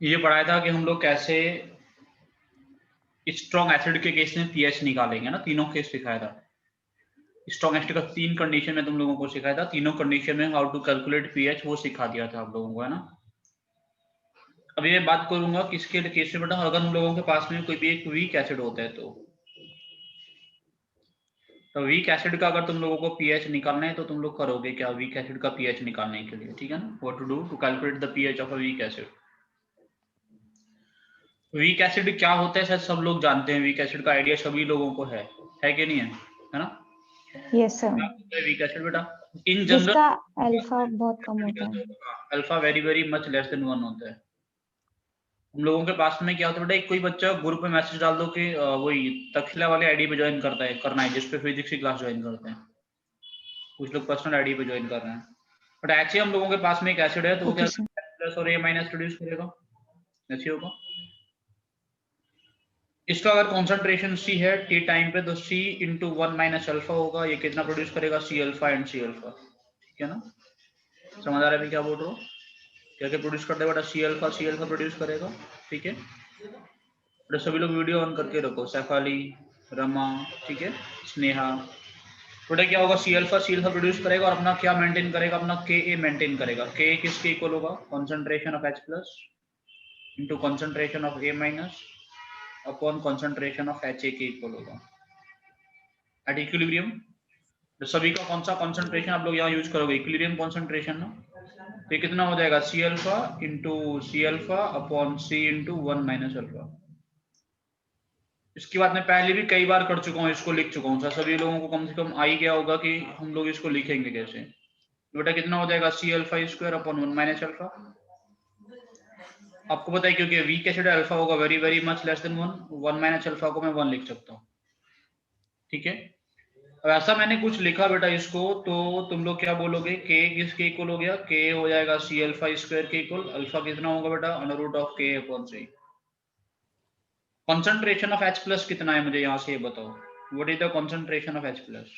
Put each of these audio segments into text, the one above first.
ये पढ़ाया था कि हम लोग कैसे स्ट्रॉन्ग एसिड के केस में पीएच निकालेंगे ना, तीनों केस सिखाया था। स्ट्रॉन्ग एसिड का 3 कंडीशन में तुम लोगों को सिखाया था, तीनों कंडीशन में हाउ टू कैलकुलेट पीएच वो सिखा दिया था आप लोगों को, है ना। अब ये बात करूंगा किसके केस में बेटा, अगर हम लोगों के पास में कोई भी एक वीक एसिड होता है तो वीक एसिड का अगर तुम लोगों को पीएच निकालना है तो तुम लोग करोगे क्या वीक एसिड का पीएच निकालने के लिए, ठीक है ना। What to do to calculate the pH of a weak acid. Weak acid क्या होता है शायद सब लोग जानते हैं, वीक एसिड का आइडिया सभी लोगों को है कि नहीं है ना। Yes sir. क्या होता है वीक एसिड बेटा इन जिसका जनरल। अल्फा बहुत कम होता है। Alpha very very much less than 1 होता है। हम लोगों के पास में क्या होता है बेटा, एक कोई बच्चा ग्रुप में मैसेज डाल दो कि वही तक्षशिला वाले आईडी पे ज्वाइन करना है जिस पे फिजिक्स की क्लास ज्वाइन करते हैं, कुछ लोग पर्सनल आईडी पे ज्वाइन कर रहे हैं। बट ऐसे हम लोगों के पास में एक एसिड है तो वो ओके क्या सर। प्लस और ए माइनस प्रोड्यूस करेगा, ऐसे होगा। इसका अगर कॉन्सेंट्रेशन सी है टी टाइम पे तो सी इंटू 1 माइनस अल्फा होगा, ये कितना प्रोड्यूस करेगा C alpha and C alpha, ठीक है ना। समझ आ रहा है मैं क्या बोल रहा हूँ, क्या क्या प्रोड्यूस करता है बेटा सी अल्फा प्रोड्यूस करेगा, ठीक है। तो सभी लोग वीडियो ऑन करके रखो, सैफाली, रमा, ठीक है, स्नेहा। बेटा क्या होगा सी अल्फा प्रोड्यूस करेगा और अपना क्या मेंटेन करेगा, अपना के ए मेंटेन करेगा। के किसके इक्वल होगा, concentration of H plus into concentration of A minus upon concentration of HA के इक्वल होगा एट इक्विलिब्रियम। तो सभी का कौन सा कॉन्सेंट्रेशन आप लोग यहाँ यूज करोगे, इक्विलिब्रियम कॉन्सेंट्रेशन ना। तो कितना हो जाएगा सी अल्फा अपॉन सी इंटू 1 माइनस अल्फा। इसकी बात मैं पहले भी कई बार कर चुका हूँ, इसको लिख चुका हूँ, सभी लोगों को कम से कम आ ही गया होगा कि हम लोग इसको लिखेंगे कैसे। बेटा कितना हो जाएगा C alpha square upon 1 minus alpha. आपको पता है क्योंकि वीक एसिड अल्फा होगा very very much less than 1 minus alpha को मैं 1 लिख सकता हूँ, ठीक है। अब ऐसा मैंने कुछ लिखा बेटा इसको, तो तुम लोग क्या बोलोगे, के किसके इक्वल हो गया, के हो जाएगा सी अल्फा स्क्वायर के इक्वल, अल्फा कितना होगा बेटा under root of K upon C. Concentration of H plus कितना है मुझे यहाँ से ये बताओ, what is the concentration of H plus.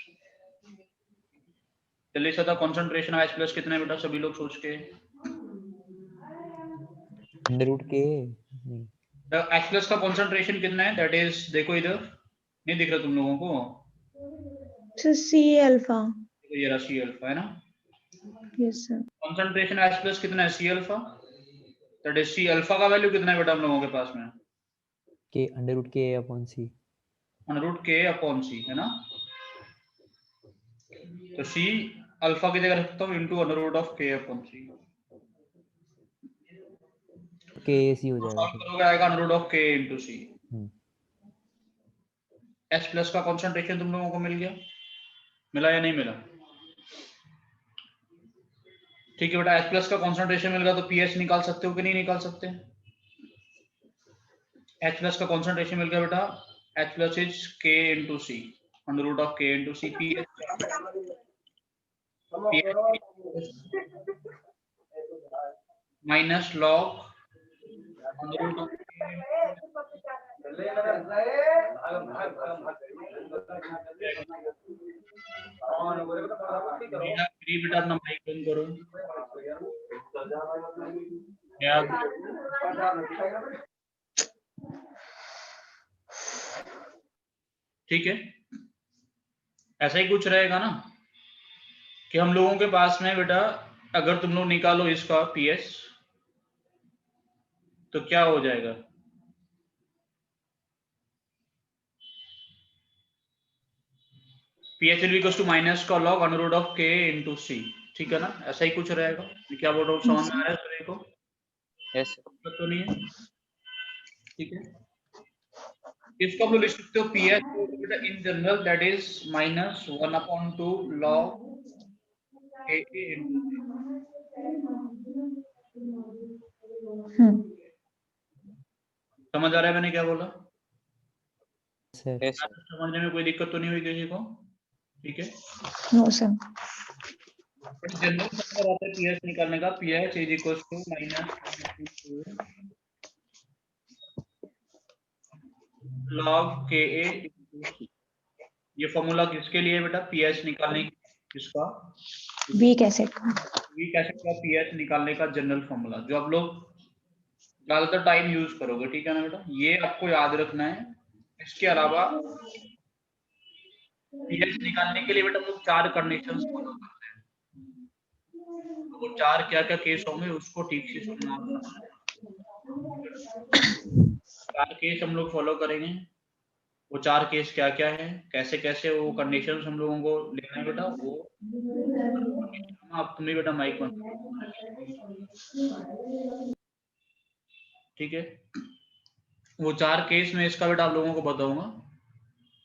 जल्दी से था कंसंट्रेशन ऑफ H प्लस कितना है बेटा, सभी लोग सोच के। अंडर रूट के H प्लस का कंसंट्रेशन कितना है, दैट इज देखो इधर नहीं दिख रहा तुम लोगों को, सी अल्फा। ये रहा सी अल्फा है ना। Yes sir. Concentration H plus कितना है C alpha, that is C alpha का वैल्यू कितना है बेटा हम लोगों के पास में, के under root K upon C under root K upon C है ना। तो सी अल्फा की जगह रखता हूँ into under root of K upon C, K C हो तो जाएगा सॉल्व फिर। करोगे आएगा अंडर रूट ऑफ के इंटू सी। H प्लस का कंसंट्रेशन तुम लोगों को मिल गया, मिला या नहीं मिला, ठीक है बेटा। H प्लस का कंसंट्रेशन मिल गया तो पीएच निकाल सकते हो कि नहीं निकाल सकते। H प्लस का कंसंट्रेशन मिल गया बेटा, H plus is k into c under root of के into c, minus log under root of बेटा अपना माइक बंद करो ठीक है। ऐसा ही कुछ रहेगा ना कि हम लोगों के पास में बेटा अगर तुम लोग निकालो इसका पीएच तो क्या हो जाएगा, pH will equals to minus का log under root of K into C, ठीक है ना। ऐसा ही कुछ रहेगा, क्या बोल रहा हूँ समझ में आ रहा है सभी को, यस तो नहीं है, ठीक है। इसको हम लोग लिख सकते हो पीएच बेटा in general that is minus 1/2 log के इनटू सी। समझ आ रहा है मैंने क्या बोला, यस समझने में कोई दिक्कत तो नहीं हुई किसी को, ठीक है। No sir. जनरल फॉर्मूला आता है पीएच निकालने का, pH is equal to minus log K A, ये फॉर्मूला किसके लिए बेटा, पीएच निकालने किसका, वीक एसिड का। वीक एसिड का पीएच निकालने का जनरल फॉर्मूला, जो आप लोग ज्यादातर टाइम यूज करोगे, ठीक है ना बेटा, ये आपको याद रखना है। इसके अलावा पीएच निकालने के लिए बेटा हम लोग 4 कंडीशंस फॉलो करते हैं। तो वो 4 क्या क्या केस होंगे उसको ठीक से सुनना। 4 केस हम लोग फॉलो करेंगे। वो 4 केस क्या क्या है, कैसे कैसे वो कंडीशंस हम लोगों को लेना है बेटा, वो आप तुम्हें बेटा माइक बंद, ठीक है। वो 4 केस में इसका बेटा आप लोगों को बताऊंगा।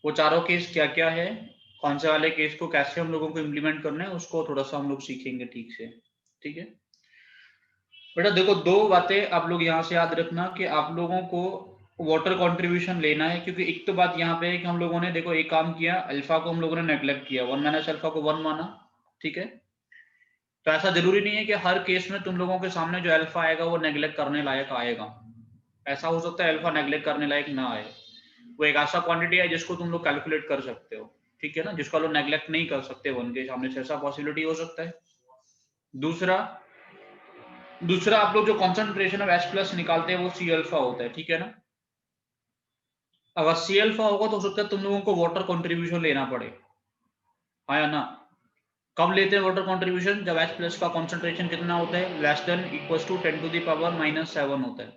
वो चारों केस क्या क्या है, कौन से वाले केस को कैसे हम लोगों को इम्प्लीमेंट करना है, उसको थोड़ा सा हम लोग सीखेंगे ठीक से, ठीक है। बेटा देखो, 2 बातें आप लोग यहाँ से याद रखना कि आप लोगों को वाटर कंट्रीब्यूशन लेना है, क्योंकि एक तो बात यहाँ पे है कि हम लोगों ने देखो एक काम किया, अल्फा को हम लोगों ने नेग्लेक्ट किया, 1 माइनस अल्फा को 1 माना, ठीक है। तो ऐसा जरूरी नहीं है कि हर केस में तुम लोगों के सामने जो अल्फा आएगा वो नेग्लेक्ट करने लायक आएगा। ऐसा हो सकता है अल्फा नेग्लेक्ट करने लायक ना आए, वो एक ऐसा क्वांटिटी है जिसको तुम लोग कैलकुलेट कर सकते हो, ठीक है ना, जिसको लोग नेग्लेक्ट नहीं कर सकते 1 के सामने से, ऐसा पॉसिबिलिटी हो सकता है। दूसरा आप लोग जो कॉन्सेंट्रेशन ऑफ H प्लस निकालते हैं वो सी अल्फा होता है, ठीक है ना। अगर सी अल्फा होगा तो हो सकता है तुम लोगों को वाटर कंट्रीब्यूशन लेना पड़े, हाँ या ना। कब लेते हैं वाटर कंट्रीब्यूशन, जब H प्लस का कॉन्सेंट्रेशन कितना होता है, less than equal to 10 to the power -7 होता है।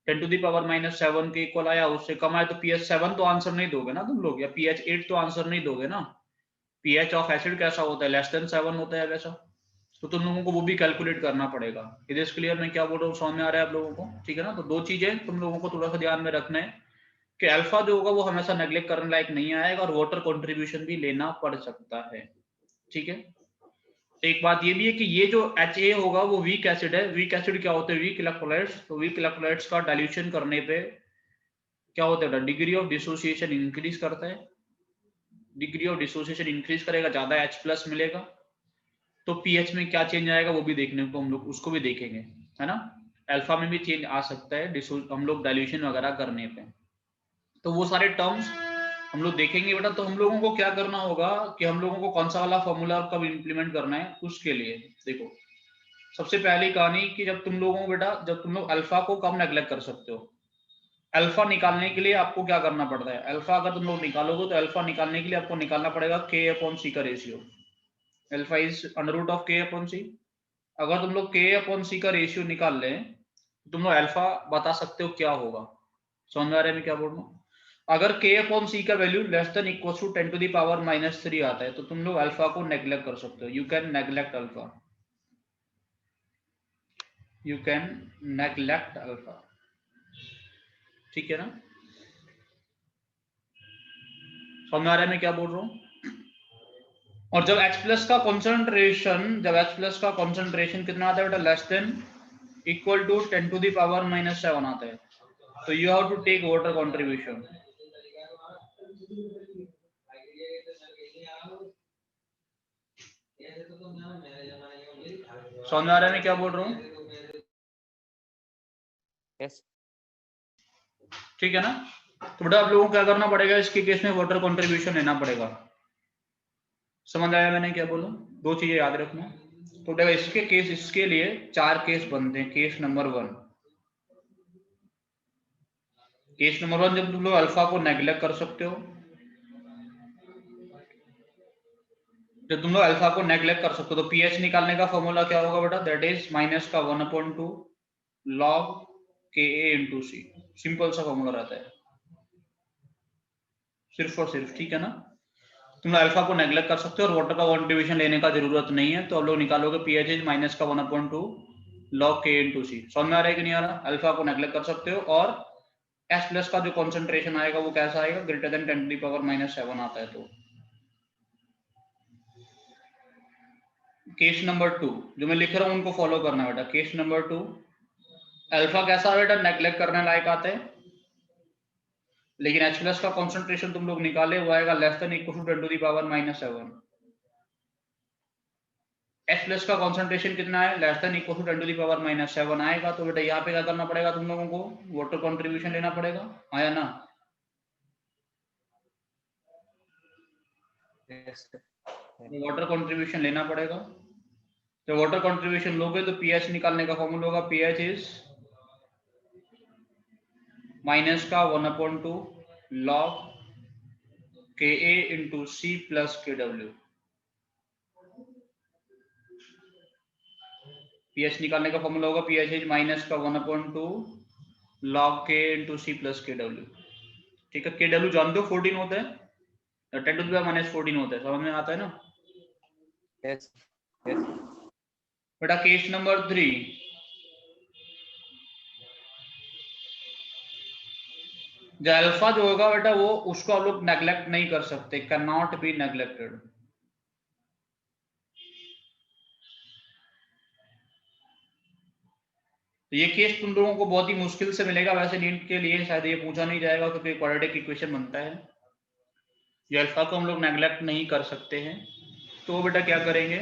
10 टू द पावर -7 के इक्वल आया, उससे कम आया तो pH 7 तो आंसर नहीं दोगे ना तुम लोग, या pH 8 तो आंसर नहीं दोगे ना। pH ऑफ एसिड कैसा होता है, लेस देन 7 होता है वैसा, तो तुम लोगों को वो भी कैलकुलेट करना पड़ेगा। इट इज क्लियर मैं क्या बोल रहा हूँ, समझ में आ रहा है आप लोगों को, ठीक है ना। तो 2 चीजें तुम लोगों को थोड़ा सा ध्यान में रखना है कि अल्फा जो होगा वो हमेशा नेग्लेक्ट करने लायक नहीं आएगा, और वाटर कंट्रीब्यूशन भी लेना पड़ सकता है, ठीक है। एक बात ये भी है कि ये जो HA होगा वो वीक एसिड है। वीक एसिड क्या होते हैं, वीक इलेक्ट्रोलाइट्स। तो वीक इलेक्ट्रोलाइट्स का डाइल्यूशन करने पे क्या होता है, डिग्री ऑफ डिसोसिएशन इंक्रीज करता है। डिग्री ऑफ डिसोसिएशन इंक्रीज करेगा, ज्यादा H प्लस मिलेगा, तो पीएच में क्या चेंज आएगा वो भी देखने को हम लोग उसको भी देखेंगे, है ना। अल्फा में भी चेंज आ सकता है हम लोग डाइल्यूशन वगैरह करने पे, तो वो सारे टर्म्स हम लोग देखेंगे बेटा। तो हम लोगों को क्या करना होगा कि हम लोगों को कौन सा वाला फॉर्मूला कब इंप्लीमेंट करना है, उसके लिए देखो सबसे पहली कहानी कि जब तुम लोगों को बेटा, जब तुम लोग अल्फा को कब नेग्लेक्ट कर सकते हो, अल्फा निकालने के लिए आपको क्या करना पड़ता है, अल्फा अगर तुम लोग निकालोगे तो अल्फा निकालने के लिए आपको निकालना पड़ेगा K/C का ratio. Alpha is under root of K/C। अगर तुम लोग K/C का रेशियो निकाल लें तो तुम लोग अल्फा बता सकते हो क्या होगा। समझ में आ रहा है मैं क्या बोल रहा हूँ। अगर K/C का value less than equal to 10 to the power -3 आता है तो तुम लोग अल्फा को नेग्लेक्ट कर सकते हो, you can neglect alpha, you can neglect alpha, ठीक है ना। समझ में आ रहा है मैं क्या बोल रहा हूँ। और जब H प्लस का कॉन्सेंट्रेशन, कितना आता है बेटा, less than equal to 10 to the power -7 आता है, तो you have to take water contribution. समझ में आ रहा है मैं क्या बोल रहा हूँ, यस ठीक है ना। तो बेटा आप लोगों को क्या करना पड़ेगा, इसके केस में वाटर कंट्रीब्यूशन लेना पड़ेगा। समझ आया मैंने क्या बोला, 2 चीजें याद रखना। तो देखो इसके लिए 4 केस बनते हैं। केस नंबर 1, जब तुम लोग अल्फा को नेग्लेक्ट कर सकते हो, जब तुम लोग अल्फा को नेग्लेक्ट कर सकते हो तो पीएच निकालने का फॉर्मूला क्या होगा बेटा, दैट इज माइनस का 1/2 log Ka/C। सिंपल सा फॉर्मूला रहता है सिर्फ और सिर्फ, ठीक है ना। तुम लोग अल्फा को नेग्लेक्ट कर सकते हो और वाटर का कंट्रीब्यूशन लेने का जरूरत नहीं है, तो आप लोग निकालोगे पीएच इज माइनस का 1/2 log Ka/C। समझ में आ रहा है कि नहीं आ रहा। अल्फा को नेग्लेक्ट कर सकते हो, और H प्लस का जो कॉन्सेंट्रेशन आएगा वो कैसा आएगा, greater than 10 to the power -7 आता है। तो केस नंबर 2 जो मैं लिख रहा हूं उनको फॉलो करना बेटा। केस नंबर 2, अल्फा कैसा बेटा, नेग्लेक्ट करने लायक आता है, लेकिन H प्लस का कॉन्सेंट्रेशन तुम लोग निकाले वो आएगा less than equal to 10 to the power -7। H plus का कॉन्सेंट्रेशन कितना है, less than equal to 10 to the power -7 आएगा, तो बेटा यहाँ पे क्या करना पड़ेगा तुम लोगों को, वाटर कंट्रीब्यूशन लेना पड़ेगा, हाँ या ना। यस वाटर कंट्रीब्यूशन लेना पड़ेगा। तो वाटर कंट्रीब्यूशन लोगे तो पीएच निकालने का फॉर्मूला होगा, पीएच इज माइनस का 1/2 log Ka into C plus KW। pH निकालने का फॉर्मूला होगा pH इज माइनस का 1/2 log K into C plus KW। ठीक है, KW जानते हो 14 होता है, 10 to the power -14 होता है, समझ में आता है ना? यस यस बेटा केस नंबर 3, जो अल्फा जो होगा बेटा वो उसको आप लोग नेग्लेक्ट नहीं कर सकते, कैन नॉट बी नेग्लेक्टेड। तो ये केस तुम लोगों को बहुत ही मुश्किल से मिलेगा, वैसे नीट के लिए शायद ये पूछा नहीं जाएगा क्योंकि क्वाड्रेटिक इक्वेशन बनता है। ये अल्फा को हम लोग नेग्लेक्ट नहीं कर सकते हैं। तो बेटा क्या करेंगे,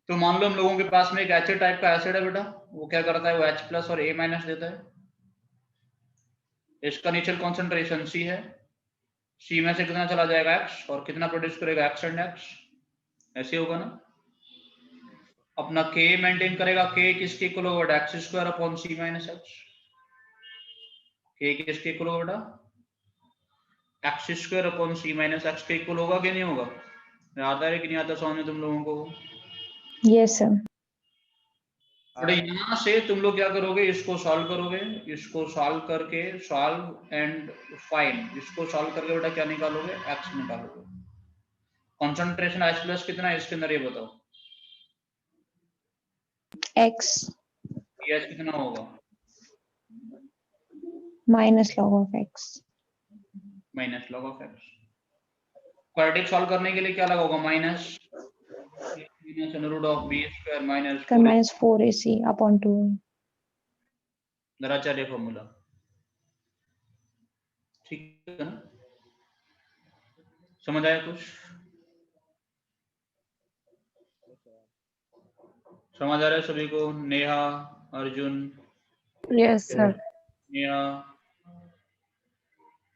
तो मान लो हम लोगों के पास में एक एच टाइप का एसिड है बेटा, वो क्या करता है, वो H प्लस और A- देता है। इसका इनिशियल कॉन्सेंट्रेशन C है, C में से कितना चला जाएगा X और कितना प्रोड्यूस करेगा X एंड X, ऐसे होगा ना। अपना K मेंटेन करेगा, K किसके इक्वल होगा बेटा, X square upon C minus H। K किसके इक्वल होगा बेटा, X square upon C minus X के इक्वल होगा कि नहीं होगा, आता है कि नहीं आता समझ में तुम लोगों को? Yes sir. बड़े यहाँ से तुम लोग क्या करोगे, इसको सॉल्व करोगे, इसको सॉल्व करके सॉल्व एंड फाइंड, इसको सॉल्व करके बेटा क्या निकालोगे, एक्स निकालोगे। कंसंट्रेशन H प्लस कितना है इसके अंदर ये बताओ, एक्स pH कितना होगा, minus log of x. Minus log of x. Quadratic solve करने के लिए क्या लगा होगा, minus root of b square minus minus 4AC upon 2। द्विचार्य फॉर्मूला, ठीक है ना, समझ आया कुछ, समझ आ रहा है सभी को? Neha, Arjun, yes sir. नेहा,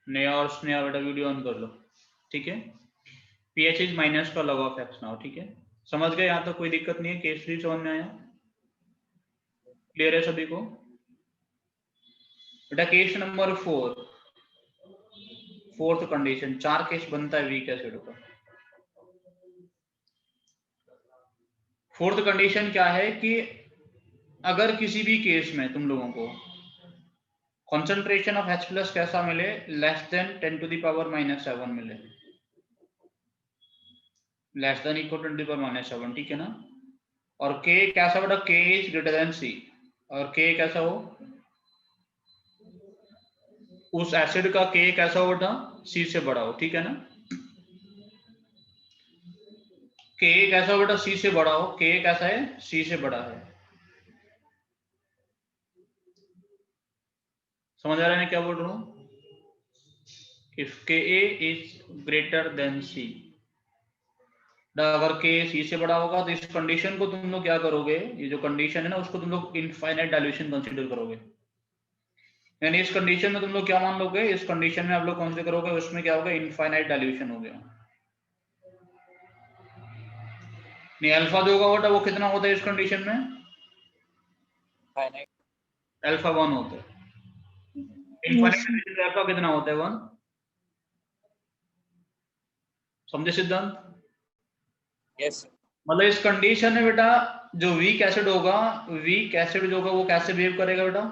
नेहा और स्नेहा बेटा वीडियो ऑन कर लो, ठीक है। pH इज माइनस का लॉग ऑफ एक्स नाउ, ठीक है, समझ गए? यहाँ तक कोई दिक्कत नहीं है, केस 3 समझ में आया, क्लियर है सभी को? बेटा case number 4, fourth condition, 4 case बनता है वीक एसिड का। फोर्थ कंडीशन क्या है कि अगर किसी भी केस में तुम लोगों को कंसंट्रेशन ऑफ H प्लस कैसा मिले, less than 10 to the power -7 मिले, less than equal 10 to the power -7, ठीक है ना। और K कैसा बेटा, K is greater than C, और K कैसा हो, उस एसिड का K कैसा हो बेटा, C से बड़ा हो, ठीक है ना। K कैसा हो बेटा, C से बड़ा हो, K कैसा है, C से बड़ा है। समझ आ रहा है मैं क्या बोल रहा हूं? If Ka is greater than C, अगर K C से बड़ा होगा तो इस कंडीशन को तुम लोग क्या करोगे, ये जो कंडीशन है ना उसको तुम लोग इनफाइनाइट डाइल्यूशन कंसीडर करोगे। यानी इस कंडीशन में तुम लोग क्या मान लोगे, इस कंडीशन में आप लोग कंसीडर करोगे उसमें क्या होगा, इनफाइनाइट डाइल्यूशन हो गया। नहीं अल्फा जो होगा बेटा वो कितना होता है इस कंडीशन में, फाइनाइट अल्फा 1 होता है। Yes infinite sir. Dilution alpha कितना होता है, 1, समझे सिद्धांत? यस मतलब इस कंडीशन में बेटा जो वीक एसिड होगा, वीक एसिड जो होगा वो कैसे बिहेव करेगा बेटा,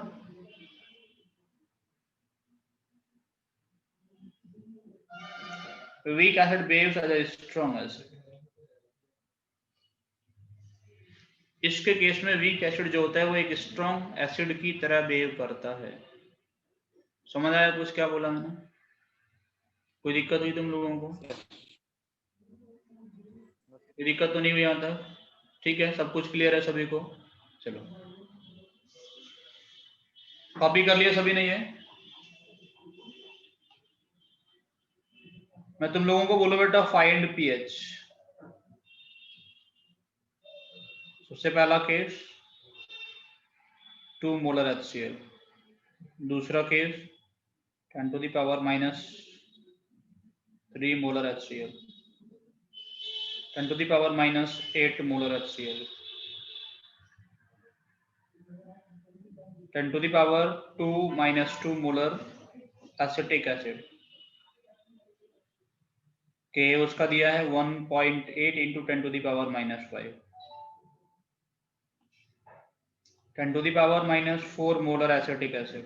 weak acid behaves as a strong acid। इसके केस में वीक एसिड जो होता है वो एक स्ट्रॉन्ग एसिड की तरह बिहेव करता है। समझ आया कुछ क्या बोला मैंने? कोई दिक्कत हुई तुम लोगों को? कोई दिक्कत तो नहीं हुई यहाँ तक? ठीक है, सब कुछ क्लियर है सभी को? चलो कॉपी कर लिया सभी ने ये? मैं तुम लोगों को बोलो बेटा फाइंड पीएच। सबसे पहला केस 2 मोलर HCl, दूसरा case 10 to the power -3 molar HCl, 10 to the power -8 molar HCl। 10 to the power 2 minus 2 molar acetic acid. K उसका दिया है 1.8 into 10 to the power minus 5. 10 to the power minus 4 molar acetic acid.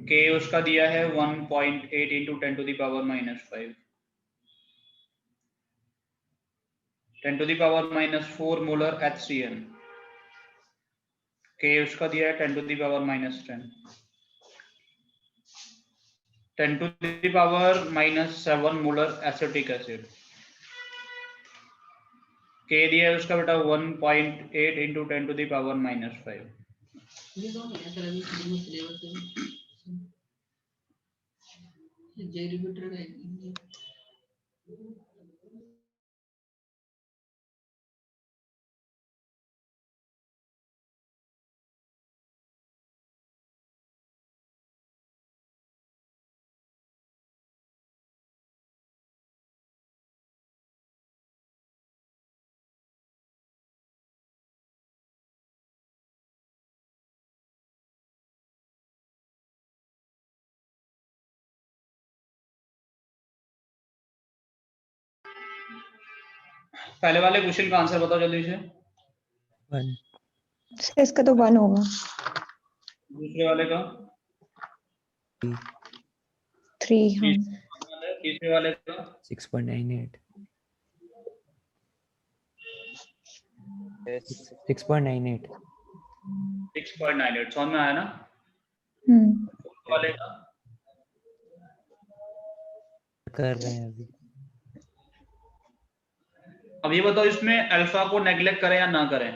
K उसका दिया है 1.8 into 10 to the power minus 5. 10 to the power minus 4 molar HCl. K उसका दिया है 10 to the power minus 10. 10 to the power minus 7 molar acetic acid. K दिया है उसका बेटा 1.8 into 10 to the power minus 5. पहले वाले क्वेश्चन का आंसर बताओ जल्दी से। 1. सर इसका तो 1 होगा। दूसरे वाले का 3 हाँ। तीसरे वाले का 6.98. Yes. 6.98. 6.98 समझ में आया ना? वाले का कर रहे हैं अभी। अब ये बताओ इसमें अल्फा को नेग्लेक्ट करें या ना करें?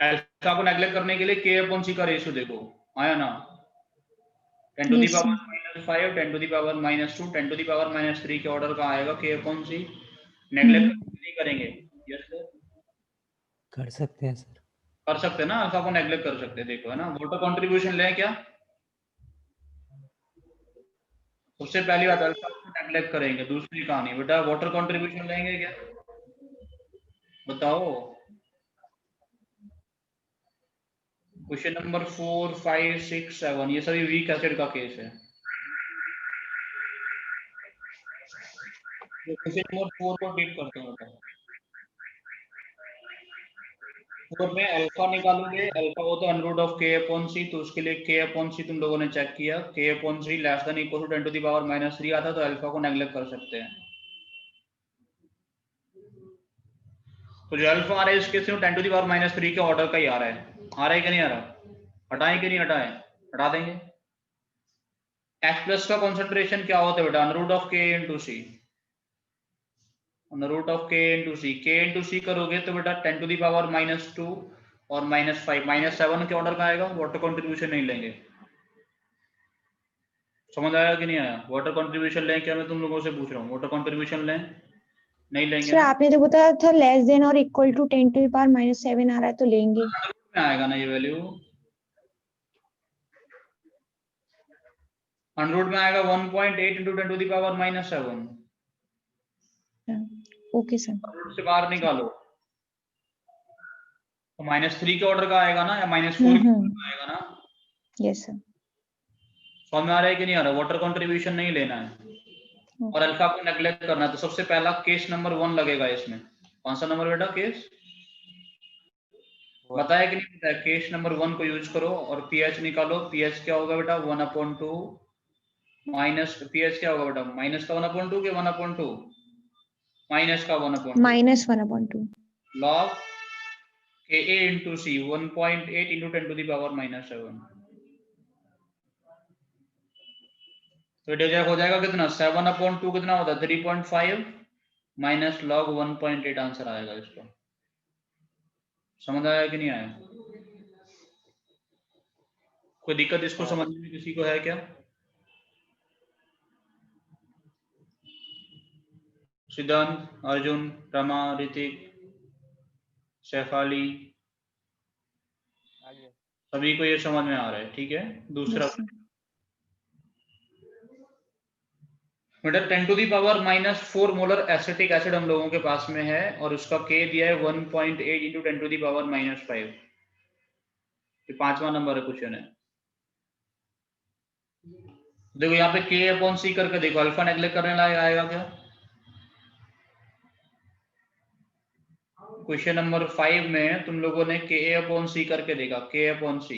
अल्फा को नेग्लेक्ट करने के लिए K अपॉन C का रेशियो देखो आया ना? 10 to the Yes, power sir. minus 5, 10 to the power minus 2, 10 to the power minus 3 के ऑर्डर का आएगा K अपॉन C। नेग्लेक्ट नहीं करेंगे। यस सर, कर सकते हैं सर। कर सकते हैं ना, अल्फा को नेग्लेक्ट कर सकते हैं। देखो है ना, वाटर कंट्रीब्यूशन लें क्या? सबसे पहली बात अल्फा को नेग्लेक्ट करेंगे, दूसरी कहानी बेटा वाटर कंट्रीब्यूशन लेंगे क्या? बताओ। क्वेश्चन नंबर 4, 5, 6, 7 ये सभी वीक एसिड का केस है। क्वेश्चन नंबर 4 को टिक करते हैं बेटा। 4 में अल्फा निकालोगे, अल्फा हो तो under root of K upon C, तो उसके लिए K अपॉन C तुम लोगों ने चेक किया, K upon C less than equal to 10 to the power minus 3 आता, तो अल्फा को नेग्लेक्ट कर सकते हैं। तो जो अल्फा आ रहा है इसके सिर्फ 10 टू द पावर माइनस 3 के ऑर्डर का ही आ रहा है। आ रहा है कि नहीं आ रहा? हटाएं कि नहीं हटाएं? हटा देंगे। H प्लस का कॉन्सेंट्रेशन क्या होता है बेटा? Under root of K into C। Under root of K into C। K into C करोगे तो बेटा 10 टू द पावर माइनस 2 और माइनस 5 माइनस 7 के ऑर्डर का आएगा। वाटर कंट्रीब्यूशन नहीं लेंगे। समझ आया कि नहीं आया? वाटर कंट्रीब्यूशन लें क्या? मैं तुम लोगों से पूछ रहा हूँ, वाटर कंट्रीब्यूशन लें? नहीं लेंगे सर ना? आपने तो बताया था लेस देन और equal to 10 to the power minus 7 आ रहा है तो लेंगे। में आएगा ना ये वैल्यू? अंडर रूट में आएगा 1.8 into 10 to the power minus 7। Okay sir. Root से बाहर निकालो तो माइनस 3 के ऑर्डर का आएगा ना, या माइनस 4 के ऑर्डर का आएगा ना? Yes sir. समझ में आ रहा है कि नहीं आ रहा? वाटर कंट्रीब्यूशन नहीं लेना है और अल्फा को नेग्लेक्ट करना है। तो सबसे पहला केस नंबर 1 लगेगा इसमें। कौन सा नंबर बेटा? केस बताया कि नहीं बताया? केस नंबर 1 को यूज करो और पीएच निकालो। पीएच क्या होगा बेटा? 1/2 माइनस पीएच क्या होगा बेटा? माइनस का 1/2 के 1/2 माइनस का 1/2 minus 1/2 log Ka into C 1.8 into 10 to the power minus 7। तो डिवाइड हो जाएगा कितना? 7/2 कितना होता है? 3.5 माइनस log 1.8 आंसर आएगा इसका। समझ आया कि नहीं आया? कोई दिक्कत इसको समझने में किसी को है क्या? सिद्धांत, अर्जुन, रमा, ऋतिक, शेफाली, सभी को ये समझ में आ रहा है? ठीक है। दूसरा बेटा 10 to the power -4 molar acetic acid हम लोगों के पास में है और उसका K दिया है 1.8 इंटू 10 टू दी पावर -5। ये 5वां नंबर है क्वेश्चन है। देखो यहाँ पे K/C करके देखो, अल्फा नेग्लेक्ट करने लायक आएगा क्या? क्वेश्चन नंबर 5 में तुम लोगों ने K/C करके देखा, K/C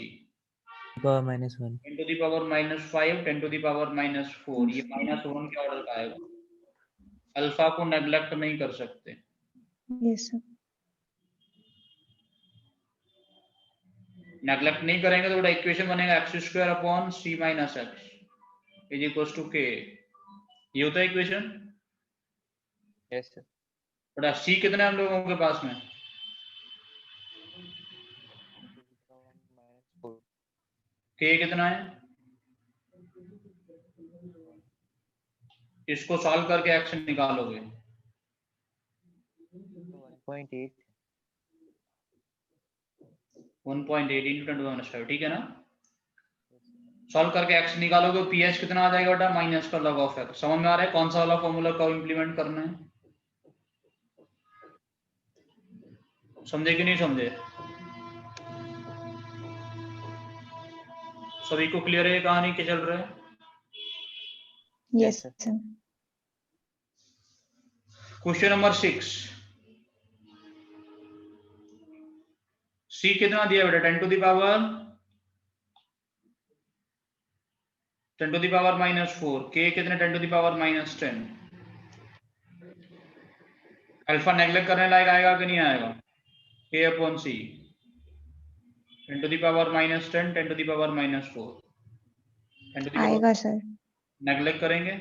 power -1 10 to the power -5 10 to the power -4, ये -1 के ऑर्डर का आएगा। अल्फा को नेग्लेक्ट नहीं कर सकते। Yes sir. नेग्लेक्ट नहीं करेंगे तो इक्वेशन बनेगा x² upon c minus x is equal to k। ये होता है इक्वेशन। Yes, sir. बड़ा c कितना है हम लोगों के पास में? -4. k कितना है? इसको सॉल्व करके x निकालोगे 1.8. 1.8 इंटू 10⁻⁵, ठीक है ना? सॉल्व करके x निकालोगे, pH कितना आ जाएगा बेटा? माइनस का log ऑफ x। समझ में आ रहा है कौन सा वाला फॉर्मूला का इंप्लीमेंट करना है? समझे कि नहीं समझे? सभी को क्लियर है ये कहानी क्या चल रहा है? Yes sir. Sir. Question number 6, C कितना दिया बेटा? 10 टू दी पावर -4। K कितने? 10 to the power -10। Alpha neglect करने लायक आएगा कि नहीं आएगा? K/C 10 to the power -10 10 to the power -4 10 to the power आएगा सर। नेग्लेक्ट करेंगे।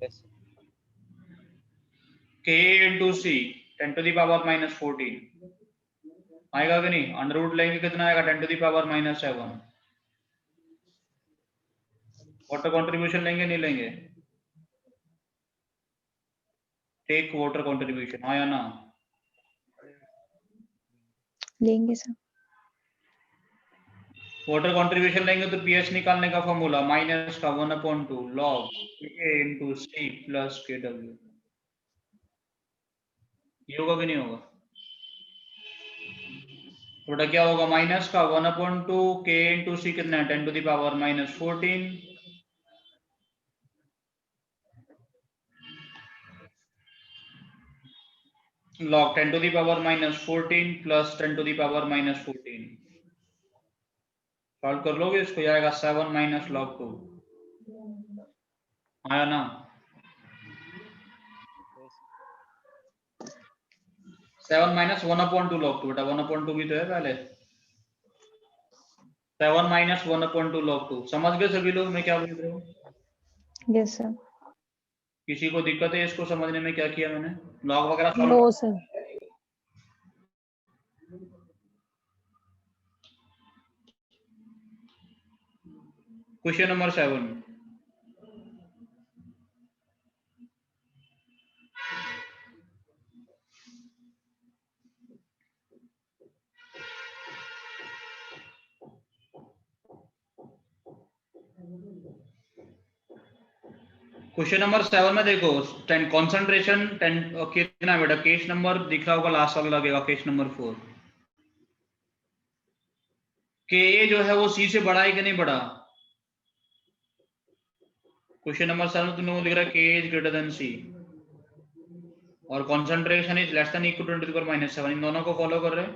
Yes, sir. K into C 10 to the power -14 आएगा कि नहीं? अंडर रूट लेंगे कितना आएगा? 10 to the power -7। Water contribution लेंगे नहीं लेंगे? टेक वाटर कंट्रीब्यूशन, हाँ या ना? लेंगे सर। वाटर कंट्रीब्यूशन लेंगे तो pH निकालने का फॉर्मूला माइनस का 1/2 log K into C plus KW। ये होगा कि नहीं होगा? तो बेटा क्या होगा? माइनस का 1/2 K इंटू C कितना है? 10 to the power -14 log 10 to the power -14 plus 10 to the power -14। Solve कर लोगे इसको, आएगा 7 माइनस log 2, आया ना? Yes. 7 माइनस 1/2 log 2, बेटा 1/2 भी तो है पहले। 7 माइनस 1/2 log 2। समझ गए सभी लोग मैं क्या बोल रहा हूँ? Yes sir. किसी को दिक्कत है इसको समझने में? क्या किया मैंने? लॉग वगैरह solve? No sir. Question number 7, question number 7 में देखो कंसंट्रेशन 10 कितना है बेटा? केस नंबर दिख रहा होगा, लास्ट वाला लगेगा केस नंबर 4। के जो है वो सी से बड़ा है कि नहीं बड़ा? क्वेश्चन नंबर 7 में तुम लोगों को दिख रहा है के इज ग्रेटर देन सी और concentration is less than equal to 10 to the power -7। इन दोनों को फॉलो कर रहे हैं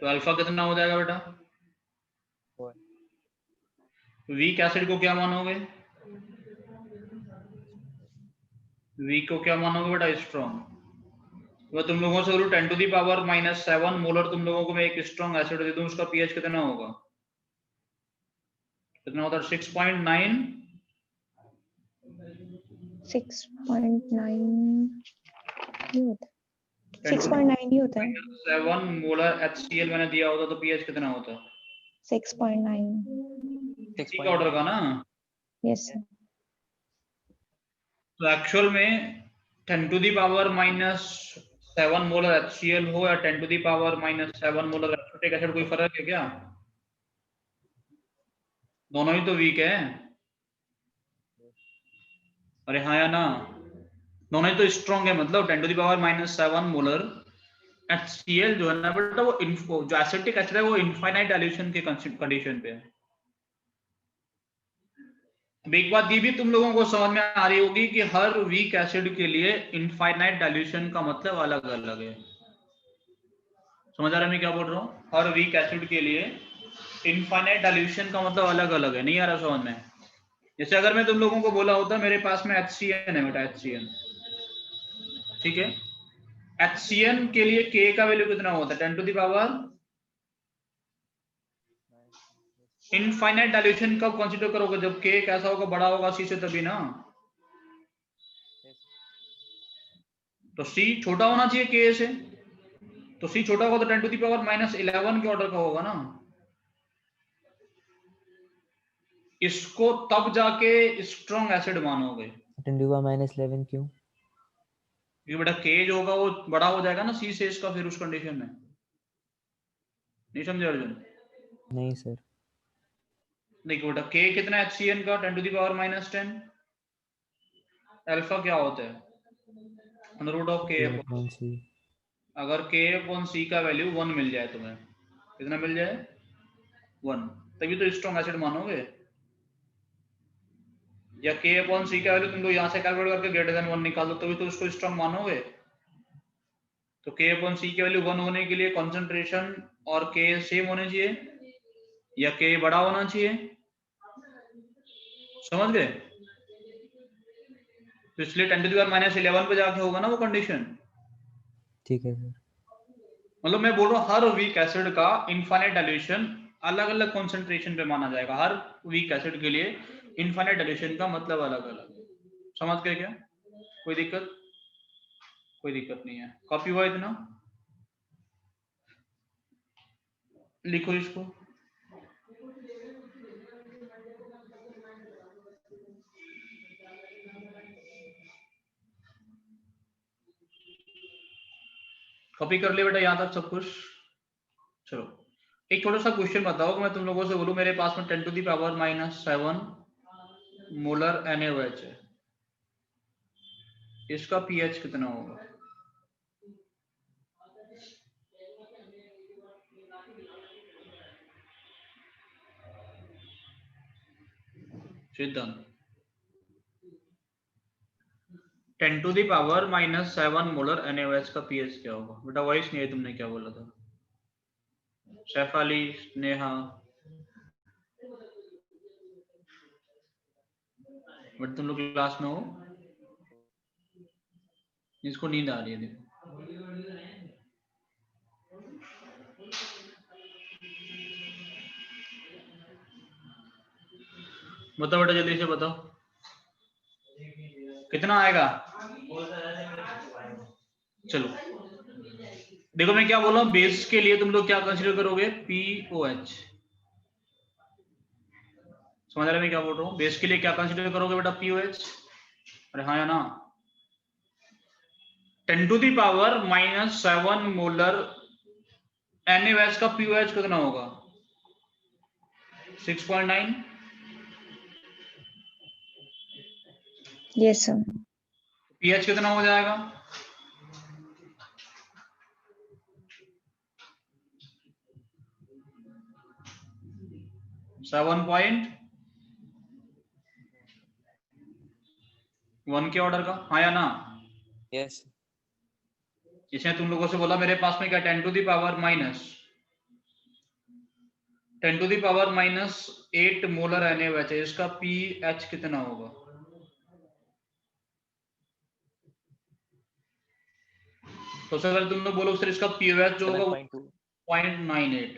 तो अल्फा कितना हो जाएगा बेटा? 4. वीक एसिड को क्या मानोगे? वीक को क्या मानोगे बेटा? स्ट्रॉन्ग। तो तुम लोगों से 10 टू दी पावर -7 मोलर तुम लोगों को मैं एक स्ट्रॉन्ग एसिड दे दूं, उसका पीएच कितना होगा? कितना होता है? 6.9 6.9 ही होता है। 6.9 ही होता है। 7 मोलर HCl मैंने दिया होता तो पीएच कितना होता? 6.9। ठीक ऑर्डर का ना? Yes sir. तो एक्चुअल में 10 to the power -7 molar HCl हो या 10 to the power -7 molar acetic acid, कोई फर्क है क्या? दोनों ही तो वीक है। अरे हाँ या ना, दोनों ही तो स्ट्रॉन्ग है, मतलब 10 to the power -7 molar HCl जो है ना बेटा, वो जो एसिटिक एसिड है वो इनफाइनाइट डाइल्यूशन के कंडीशन पे है। अब एक बात ये भी तुम लोगों को समझ में आ रही होगी कि हर वीक एसिड के लिए इनफाइनाइट डाइल्यूशन का मतलब अलग अलग है। समझ आ रहा है मैं क्या बोल रहा हूँ? हर वीक एसिड के लिए इनफाइनाइट डाइल्यूशन का मतलब अलग अलग है। नहीं आ रहा समझ में? जैसे अगर मैं तुम लोगों को बोला होता मेरे पास में HCN है बेटा, HCN, ठीक है, HCN के लिए K का वैल्यू कितना होता है? 10 to the power infinite dilution कब कंसीडर करोगे? जब K कैसा होगा, बड़ा होगा C से, तभी ना। Yes. तो C छोटा होना चाहिए K से, तो C छोटा होगा तो 10 टू द पावर -11 के ऑर्डर का होगा ना। इसको तब जाके स्ट्रॉन्ग एसिड मानोगे, 10 टू पावर -11 क्यों? क्योंकि बेटा K जो होगा वो बड़ा हो जाएगा ना C से इसका, फिर उस कंडीशन में। नहीं समझे अर्जुन? नहीं सर। देखो बेटा K कितना है HCN का? 10 टू द पावर -10। अल्फा क्या होता है? √K K upon. upon C। अगर K अपॉन C का वैल्यू 1 मिल जाए तुम्हें, कितना मिल जाए? 1, तभी तो स्ट्रॉन्ग एसिड मानोगे। या K अपॉन C का वैल्यू तुम लोग यहाँ से कैलकुलेट करके ग्रेटर देन 1 निकाल दो, तभी तो उसको स्ट्रॉन्ग मानोगे। तो K अपॉन C की वैल्यू 1 होने के लिए कॉन्सेंट्रेशन और K सेम होने चाहिए या K बड़ा होना चाहिए। समझ गए? तो इसलिए 10 टू द पावर -11 पे जाके होगा ना वो कंडीशन। ठीक है सर। मतलब मैं बोल रहा हूँ हर वीक एसिड का इनफाइनाइट डाइल्यूशन अलग अलग कॉन्सेंट्रेशन पे माना जाएगा। हर वीक एसिड के लिए इनफाइनाइट डाइल्यूशन का मतलब अलग अलग। समझ गए क्या? कोई दिक्कत? कोई दिक्कत नहीं है। कॉपी हुआ इतना? लिखो इसको। कॉपी कर लिया बेटा यहाँ तक सब कुछ? चलो एक छोटा सा क्वेश्चन बताओ कि मैं तुम लोगों से बोलूं मेरे पास में 10 to the power -7 molar NaOH है, इसका pH कितना होगा? सिद्धांत 10 to the power -7 molar NaOH का pH क्या होगा? बेटा वॉइस नहीं है, तुमने क्या बोला था? शेफाली, स्नेहा, बट तुम लोग क्लास में हो, इसको नींद आ रही है देखो। बताओ बेटा जल्दी से बताओ कितना आएगा। चलो देखो मैं क्या बोल रहा हूँ, बेस के लिए तुम लोग क्या कंसीडर करोगे? POH। समझ रहे मैं क्या बोल रहा हूँ? बेस के लिए क्या कंसीडर करोगे बेटा? POH। अरे हाँ या ना? 10 to the power -7 molar NaOH का POH कितना होगा? 6.9। Yes, sir. pH कितना हो जाएगा? सेवन पॉइंट 1 के ऑर्डर का। हाँ या ना? Yes. इसने तुम लोगों से बोला मेरे पास में क्या 10 to the power -8 molar NaOH है, इसका pH कितना होगा? तो अगर तुम लोग बोलो सर इसका pH जो होगा 7.2. 0.98,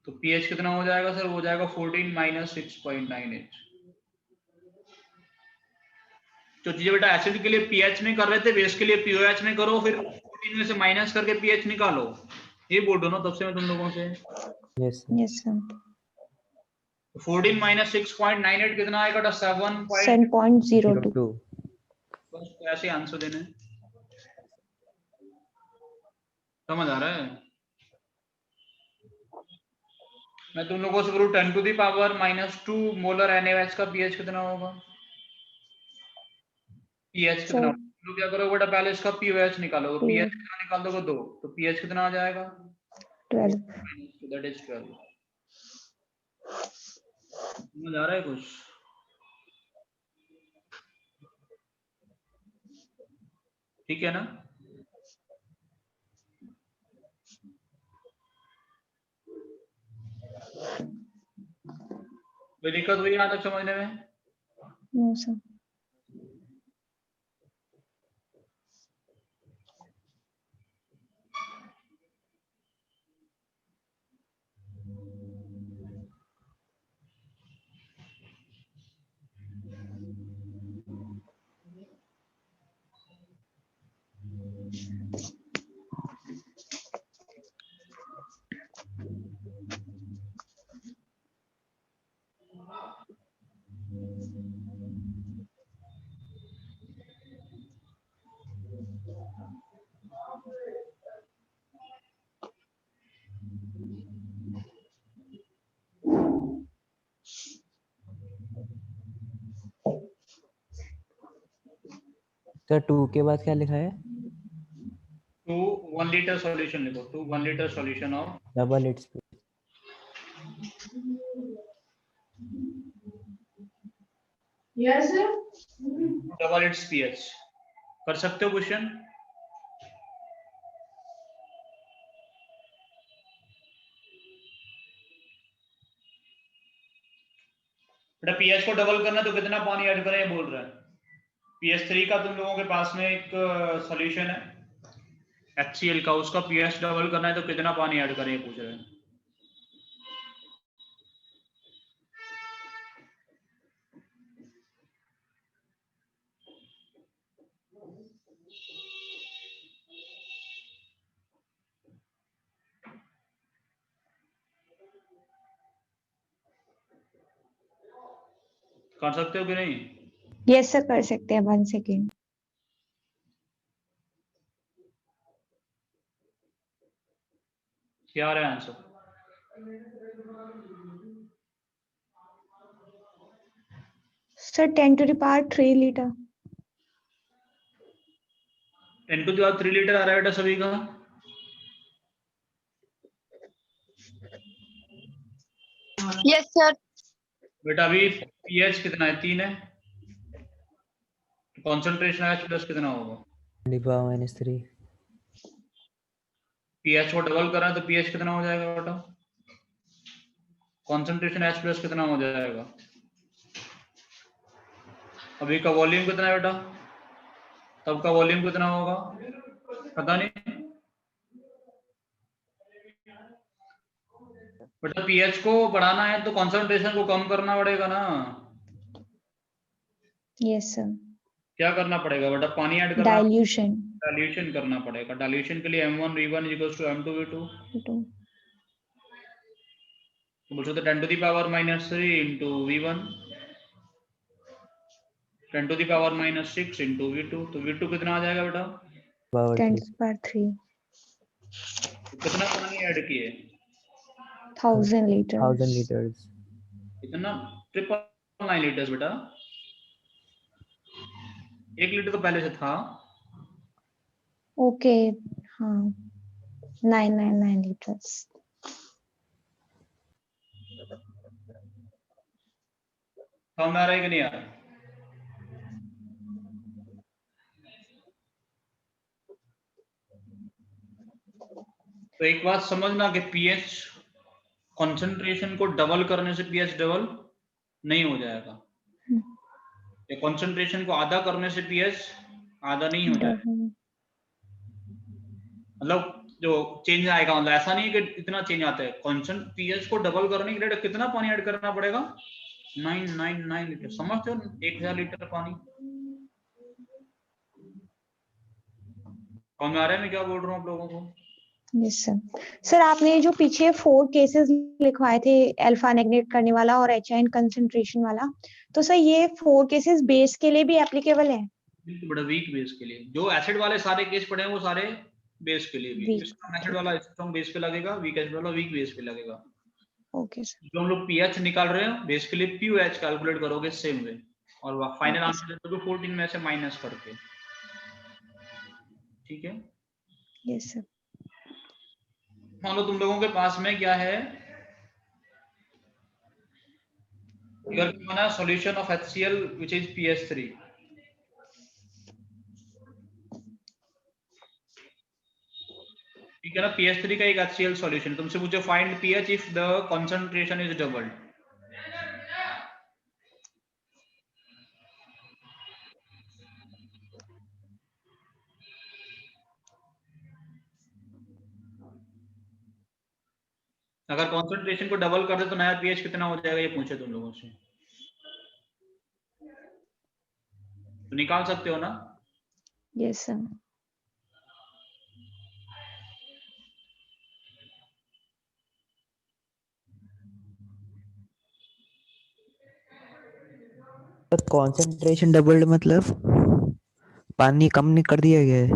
तो pH कितना हो जाएगा सर? हो जाएगा 14 - 6.98। तो चीजें बेटा एसिड के लिए pH में कर रहे थे, बेस के लिए POH में करो, फिर 14 में से माइनस करके pH निकालो। ये बोल रहा हूँ ना तब से मैं तुम लोगों से। Yes sir. Yes, sir. 14 - 6.98 कितना आएगा? 7. 7.02. 02। बस ऐसे आंसर देने। समझ आ रहा है? मैं तुम लोगों से बोलूं 10 to the power -2 molar NaOH का pH कितना होगा? पीएच सर कितना, तो क्या करोगे बेटा, पहले इसका पीओएच निकालोगे, पीओ पीएच कितना निकाल दोगे 2, तो पीएच कितना आ जाएगा 12 तो दैट इज 12। समझ आ रहा है कुछ? ठीक है ना? कोई दिक्कत हुई यहाँ तक समझने में? नो सर सर 2 के बाद क्या लिखा है? टू 1 लीटर सॉल्यूशन लिखो, to 1 litre solution of double its yes sir double its pH. कर सकते हो क्वेश्चन? बेटा पीएच को डबल करना है तो कितना पानी ऐड करें ये बोल रहा है। पीएच 3 का तुम लोगों के पास में एक सॉल्यूशन है HCl का, उसका पीएच डबल करना है तो कितना पानी ऐड करें ये पूछ रहे हैं। कर सकते हो कि नहीं? यस सर कर सकते हैं 1 सेकेंड क्या आ रहा है answer? Sir 10 to the power 3 litre 10 to the power 3 litre आ रहा है बेटा सभी का। यस सर बेटा अभी पीएच कितना है 3 है, कॉन्सेंट्रेशन H प्लस कितना होगा? 10⁻³ पीएच को डबल करा तो पीएच कितना हो जाएगा बेटा? कॉन्सेंट्रेशन H प्लस कितना हो जाएगा? अभी का वॉल्यूम कितना है बेटा? तब का वॉल्यूम कितना होगा पता नहीं बेटा। पीएच को बढ़ाना है तो कॉन्सेंट्रेशन को कम करना पड़ेगा ना। यस सर क्या करना पड़ेगा बेटा? पानी ऐड करना, डाइल्यूशन डाइल्यूशन करना पड़ेगा। डाइल्यूशन के लिए m1 v1 m2 v2 तो बोल सकते 10 to the power -3 into v1, 10 to the power -6 into v2, तो v2 कितना आ जाएगा बेटा? 10 to the power 3 तो कितना पानी ऐड किए? 1000 लीटर 1000 लीटर्स। कितना? 999 लीटर्स बेटा। 1 लीटर तो पहले से था। ओके हाँ 999 लीटर्स समझ आ रहा है कि नहीं आ रहा? तो एक बात समझना कि पीएच कंसंट्रेशन को डबल करने से पीएच डबल नहीं हो जाएगा, या कंसंट्रेशन को आधा करने से पीएच आधा नहीं हो जाएगा। मतलब जो चेंज आएगा, मतलब ऐसा नहीं है कि इतना चेंज आता है। कॉन्सेंट पीएच को डबल करने के लिए कितना पानी ऐड करना पड़ेगा? 999 लीटर। समझते हो? 1000 लीटर पानी। समझ आ रहा है मैं क्या बोल रहा हूँ आप लोगों को? यस सर सर आपने जो पीछे 4 केसेस लिखवाए थे अल्फा नेग्लेक्ट करने वाला और एचाइन कंसंट्रेशन वाला, तो सर ये 4 केसेस बेस के लिए भी एप्लीकेबल है? बिल्कुल बड़ा वीक बेस के लिए। जो एसिड वाले सारे केस पड़े हैं वो सारे बेस के लिए भी। स्ट्रॉन्ग एसिड वाला स्ट्रॉन्ग बेस पे लगेगा, वीक एसिड वाला वीक बेस पे लगेगा। ओके सर जो हम लोग पीएच निकाल रहे हैं बेस के लिए पीओएच कैलकुलेट करोगे सेम वे। और फाइनल Okay, आंसर दे दोगे 14 में से माइनस करके, ठीक है। yes sir. मान लो तुम लोगों के पास में क्या है, you are given a solution of HCl which is pH3, ठीक है ना। pH3 का एक HCl सॉल्यूशन, तुमसे पूछे find pH if the concentration is doubled. अगर कंसंट्रेशन को डबल कर दे तो नया pH कितना हो जाएगा, ये पूछे तुम लोगों से, तो निकाल सकते हो ना। Yes sir. Sir concentration doubled मतलब पानी कम नहीं कर दिया गया है?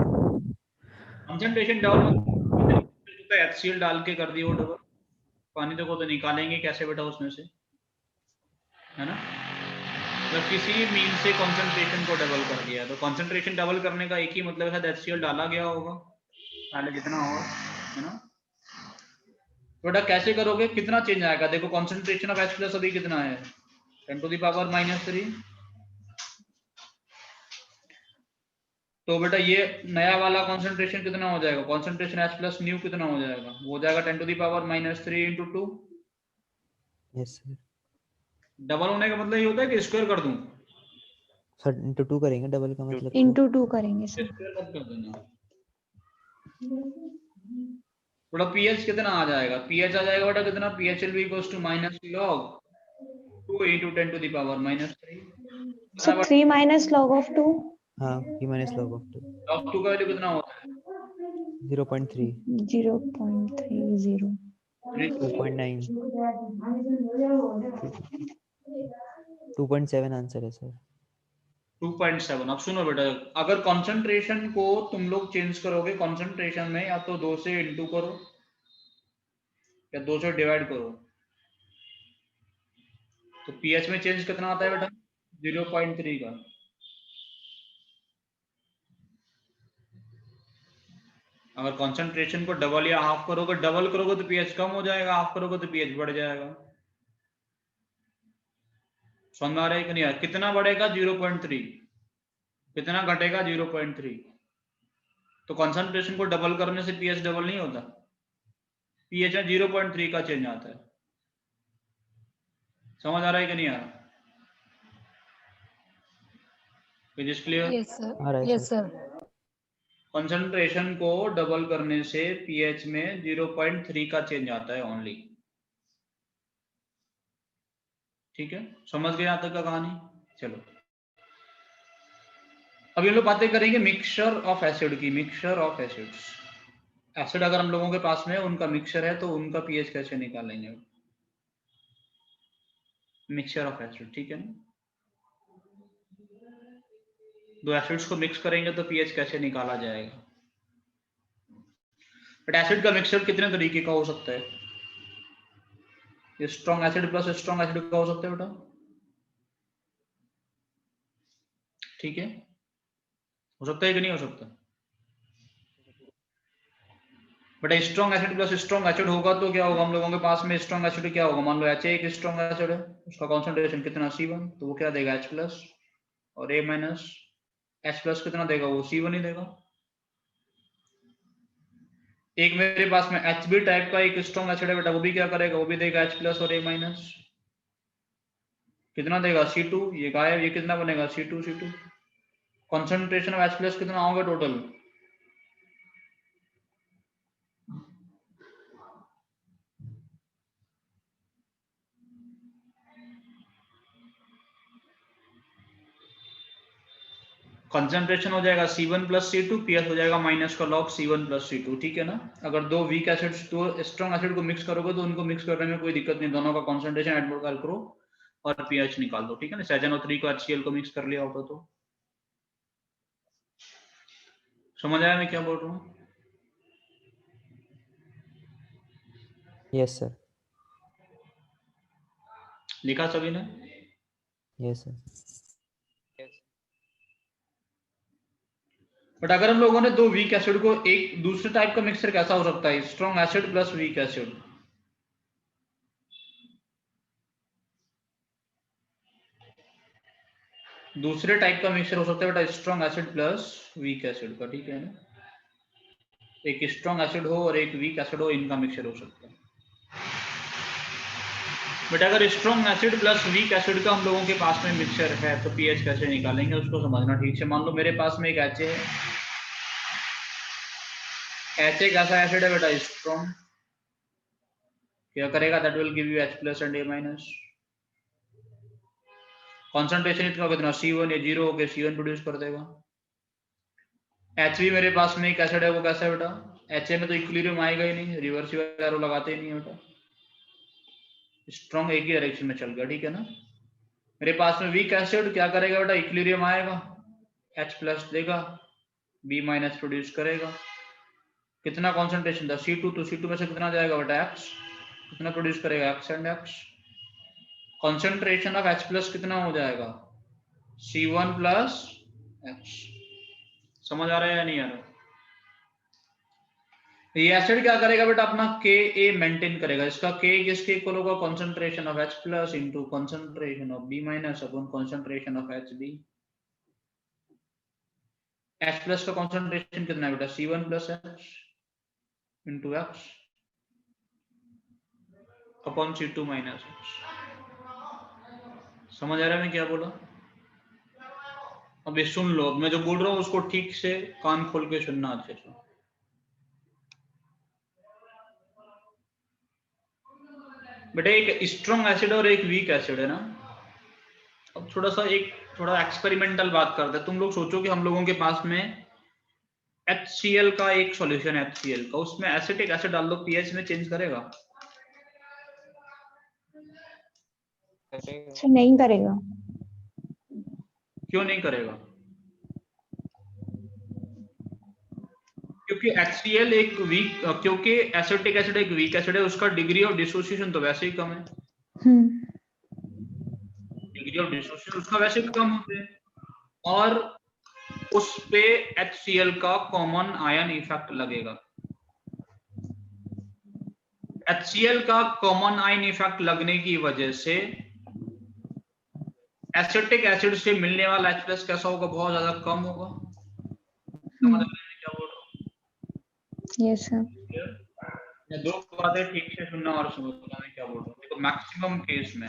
कंसंट्रेशन डबल मतलब HCl डाल के कर दिया वो डबल, पानी देखो तो निकालेंगे कैसे बेटा उसमें से, है ना। मतलब किसी मीन से कंसंट्रेशन को डबल कर दिया, तो कंसंट्रेशन डबल करने का एक ही मतलब है HCl डाला गया होगा पहले जितना होगा, है ना। तो बेटा कैसे करोगे, कितना चेंज आएगा, देखो कंसंट्रेशन ऑफ H+ अभी कितना है 10⁻⁻3, तो बेटा ये नया वाला कंसंट्रेशन कितना हो जाएगा, कंसंट्रेशन H+ न्यू कितना हो जाएगा, वो हो जाएगा 10⁻⁻3 इंटू 2। Yes sir. डबल होने का मतलब ये होता है कि स्क्वायर कर दूं, सर इंटू 2 करेंगे डबल का मतलब तो? Into 2 करेंगे सर. स्क्वायर मत कर देना। थोड़ा pH कितना आ जाएगा, pH आ जाएगा बेटा कितना, pH will be equals to minus log 2 into 10⁻⁻3, So 3 minus log of 2. हाँ, p minus log of 2 log 2 का वैल्यू कितना होता है 0.3 0.30. 2.9 2.7 आंसर है सर। 2.7। अब सुनो बेटा, अगर कंसंट्रेशन को तुम लोग चेंज करोगे कंसंट्रेशन में, या तो 2 से इंटू करो या 2 से डिवाइड करो, तो pH में चेंज कितना आता है बेटा 0.3 का। अगर कंसंट्रेशन को डबल या हाफ करोगे, डबल करोगे तो pH कम हो जाएगा, हाफ करोगे तो pH बढ़ जाएगा। समझ में आ रहा है कि नहीं, कितना बढ़ेगा 0.3, कितना घटेगा 0.3, तो कंसंट्रेशन को डबल करने से pH डबल नहीं होता, pH में 0.3 का चेंज आता है। समझ आ रहा है कि नहीं आ रहा, इज क्लियर। Yes, sir. आ रहा है Yes, सर। sir. कंसंट्रेशन को डबल करने से pH में 0.3 का चेंज आता है ओनली, ठीक है। समझ गए यहाँ तक का कहानी। चलो अब हम लोग बातें करेंगे मिक्सचर ऑफ एसिड की, मिक्सचर ऑफ एसिड्स। एसिड अगर हम लोगों के पास में उनका मिक्सचर है तो उनका pH कैसे निकालेंगे, मिक्सचर ऑफ एसिड, ठीक है ना। दो एसिड्स को मिक्स करेंगे तो pH कैसे निकाला जाएगा। बट एसिड का मिक्सचर कितने तरीके का हो सकता है, strong acid plus strong acid का हो सकता है बेटा, ठीक है, हो सकता है कि नहीं हो सकता। बेटा strong acid plus strong acid होगा तो क्या होगा, हम लोगों के पास में स्ट्रॉन्ग एसिड क्या होगा, मान लो H एक स्ट्रॉन्ग एसिड है, उसका कॉन्सेंट्रेशन कितना C1, तो वो क्या देगा H+, और A माइनस H+ कितना देगा, वो C1 ही देगा। एक मेरे पास में HB टाइप का एक स्ट्रॉन्ग एसिड है बेटा, वो भी क्या करेगा, वो भी देगा H+ और A माइनस, कितना देगा C2, ये गायब, ये कितना बनेगा C2 कॉन्सेंट्रेशन ऑफ H+ कितना होगा टोटल, कंसंट्रेशन हो जाएगा C1 प्लस C2, pH हो जाएगा माइनस का लॉग C1 प्लस C2, ठीक है ना। अगर दो वीक एसिड्स, दो स्ट्रॉन्ग एसिड को मिक्स करोगे तो उनको मिक्स करने में कोई दिक्कत नहीं, दोनों का कंसंट्रेशन ऐड कर करो और pH निकाल दो, ठीक है ना। CH3 को HCl को मिक्स कर लिया होगा तो समझ आया मैं क्या बोल रहा हूँ। Yes sir. लिखा सभी ने। Yes sir. बट अगर हम लोगों ने दो वीक एसिड को, एक दूसरे टाइप का मिक्सचर कैसा हो सकता है, strong acid plus weak acid. दूसरे टाइप का मिक्सचर हो सकता है बेटा strong acid plus weak acid का, ठीक है ना। एक स्ट्रॉन्ग एसिड हो और एक वीक एसिड हो, इनका मिक्सचर हो सकता है। बट अगर strong acid plus weak acid का हम लोगों के पास में मिक्सचर है तो पीएच कैसे निकालेंगे उसको समझना ठीक से। मान लो मेरे पास में एक HA है, HA कैसा एसिड है बेटा, स्ट्रॉन्ग। क्या करेगा, that will give you H plus and A-। Concentration इतना कितना, C1 या 0 होकर C1 प्रोड्यूस कर देगा। HB मेरे पास में एक एसिड है, वो कैसा है बेटा, HA में तो इक्विलिब्रियम आएगा ही नहीं, रिवर्सिबल एरो लगाते ही नहीं है बेटा, स्ट्रॉन्ग एक ही डायरेक्शन में चल गया, ठीक है ना। मेरे पास में वीक एसिड क्या करेगा बेटा, इक्विलिब्रियम आएगा, H प्लस देगा, B माइनस प्रोड्यूस करेगा। कितना कॉन्सेंट्रेशन था, C2, तो C2 में से कितना जाएगा बेटा, X, कितना प्रोड्यूस करेगा, X and X। Concentration of H plus कितना हो जाएगा, C1 प्लस X। समझ आ रहा है या नहीं आ रहा। ये एसिड क्या करेगा बेटा, अपना Ka मेंटेन करेगा। इसका K किसके इक्वल होगा, concentration of H plus into concentration of B minus upon concentration of HB। H plus का कॉन्सेंट्रेशन कितना है बेटा, C1 plus H into X upon C2 minus H। समझ आ रहा है मैं क्या बोला। अब ये सुन लो, मैं जो बोल रहा हूँ उसको ठीक से कान खोल के सुनना अच्छे से। बेटा एक स्ट्रॉन्ग एसिड और एक वीक एसिड है ना। अब थोड़ा एक्सपेरिमेंटल बात करते हैं। तुम लोग सोचो कि हम लोगों के पास में HCl का एक सॉल्यूशन है, HCl का, उसमें एसिटिक एसिड डाल दो, पीएच में चेंज करेगा? सर नहीं करेगा। क्यों नहीं करेगा? क्योंकि HCl एक वीक, क्योंकि एसिटिक एसिड एक वीक एसिड है, उसका डिग्री ऑफ डिसोसिएशन तो वैसे ही कम है। डिग्री ऑफ डिसोसिएशन उसका वैसे भी कम होते हैं, और उस पे HCl का कॉमन आयन इफेक्ट लगेगा। HCl का कॉमन आयन इफेक्ट लगने की वजह से एसिटिक एसिड से मिलने वाला H प्लस कैसा होगा, बहुत ज्यादा कम होगा। समझ रहे हैं क्या बोल रहा हूँ? Yes sir. मैं दो बातें ठीक से सुनना और समझना मैं क्या बोल रहा हूँ। देखो मैक्सिमम केस में